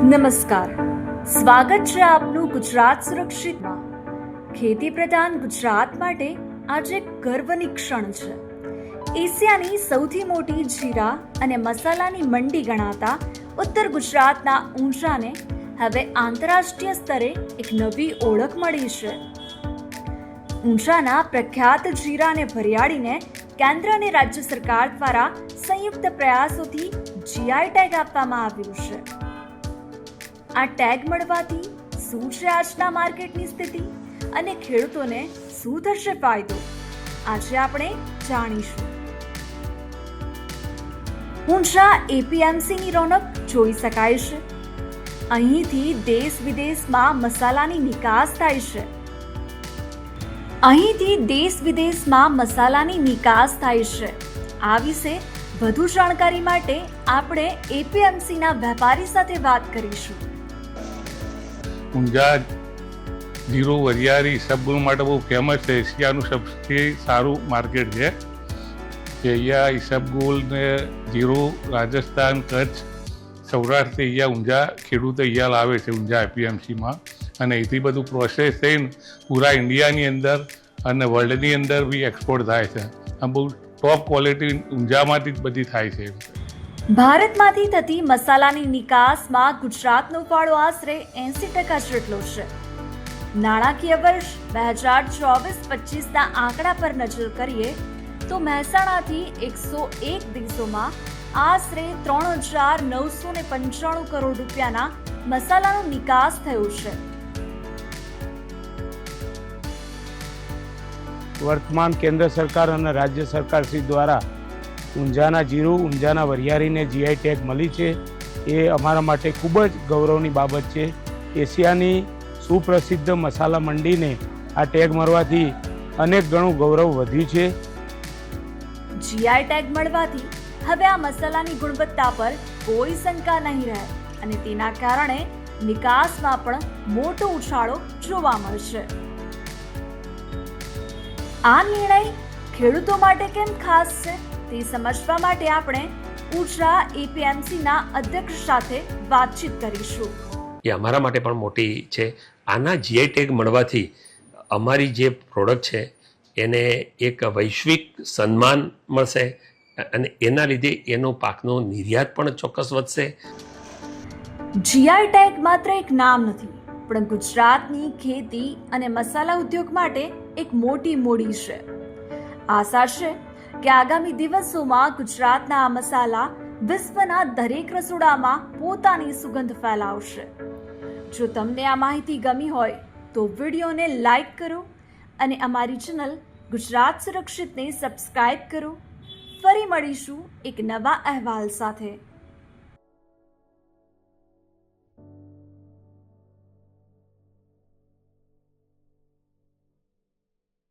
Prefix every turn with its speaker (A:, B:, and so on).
A: નમસ્કાર, સ્વાગત છે આપનું ગુજરાત સુરક્ષિતમાં। ખેતી પ્રધાન ગુજરાત માટે આજે ગર્વની ક્ષણ છે। એશિયાની સૌથી મોટી જીરા અને મસાલાની મંડી ગણાતા ઉત્તર ગુજરાતના ઊંઝાને હવે આંતરરાષ્ટ્રીય સ્તરે એક નવી ઓળખ મળી છે। ઊંઝાના પ્રખ્યાત જીરા અને વરિયાળીને કેન્દ્ર અને રાજ્ય સરકાર દ્વારા સંયુક્ત પ્રયાસોથી જીઆઈ ટેગ આપવામાં આવ્યું છે। આ ટેગ મળવાથી શું છે આજના માર્કેટની સ્થિતિ અને ખેડૂતોને શું થશે ફાયદો, આજે આપણે જાણીશું। ઊંઝા એપીએમસીની રોનક જોઈ શકાય છે। અહીંથી દેશ વિદેશમાં મસાલાની નિકાસ થાય છે। આ વિશે વધુ જાણકારી માટે આપણે એપીએમસીના વેપારી સાથે વાત કરીશું।
B: ઊંઝા જીરું વરિયાળી ઈસબગુલ માટે બહુ ફેમસ છે। એશિયાનું સૌથી સારું માર્કેટ છે કે અહીંયા ઈસબગુલ ને જીરું રાજસ્થાન, કચ્છ, સૌરાષ્ટ્રથી અહીંયા ઊંઝા ખેડૂતો અહીંયા લાવે છે ઊંઝા એપીએમસીમાં, અને એથી બધું પ્રોસેસ થઈને પૂરા ઇન્ડિયાની અંદર અને વર્લ્ડની અંદર બી એક્સપોર્ટ થાય છે। આ બહુ ટોપ ક્વોલિટી ઊંઝામાંથી જ બધી થાય છે।
A: ભારતમાંથી થતી મસાલાની નિકાસમાં ગુજરાતનો ફાળો આશરે 80% જેટલો છે। નાણાકીય વર્ષ 2024-25ના આંકડા પર નજર કરીએ તો મહેસાણાથી 101 દિવસોમાં આશરે 3,995 કરોડ રૂપિયાના મસાલાનો નિકાસ થયો છે।
C: વર્તમાન કેન્દ્ર સરકાર અને રાજ્ય સરકાર શ્રી દ્વારા ઊંઝાના જીરું, ઊંઝાના વરિયાળીને જીઆઈ ટેગ મળી છે, એ અમારા માટે ખૂબ જ ગૌરવની બાબત છે। એશિયાની સુપ્રસિદ્ધ મસાલા મંડીને આ ટેગ મળવાથી અનેક ગણું ગૌરવ વધ્યું છે।
A: જીઆઈ ટેગ મળવાથી હવે આ મસાલાની ગુણવત્તા પર કોઈ શંકા નહીં રહે અને તેના કારણે નિકાસમાં પણ મોટો ઉછાળો જોવા મળશે। આ નિર્ણય ખેડૂતો માટે કેમ ખાસ છે તે સમજવા માટે આપણે ઊંઝા એપીએમસીના અધ્યક્ષ સાથે વાતચીત કરીશું।
D: એ અમારા માટે પણ મોટી છે। આના જીઆઈ ટેગ મળવાથી અમારી જે પ્રોડક્ટ છે એને એક વૈશ્વિક સન્માન મળશે અને એના લીધે એનો પાકનો નિર્યાત પણ ચોક્કસ વધશે।
A: જીઆઈ ટેગ માત્ર એક નામ નથી, પણ ગુજરાતની ખેતી અને મસાલા ઉદ્યોગ માટે એક મોટી મૂડી છે। આશા છે કે આગામી દિવસોમાં ગુજરાતના આ મસાલા વિશ્વના દરેક રસોડામાં પોતાની સુગંધ ફેલાવશે। જો તમને આ માહિતી ગમી હોય તો વિડીયોને લાઈક કરો અને અમારી ચેનલ ગુજરાત સુરક્ષિતને સબસ્ક્રાઇબ કરો। ફરી મળીશું એક નવા અહેવાલ સાથે।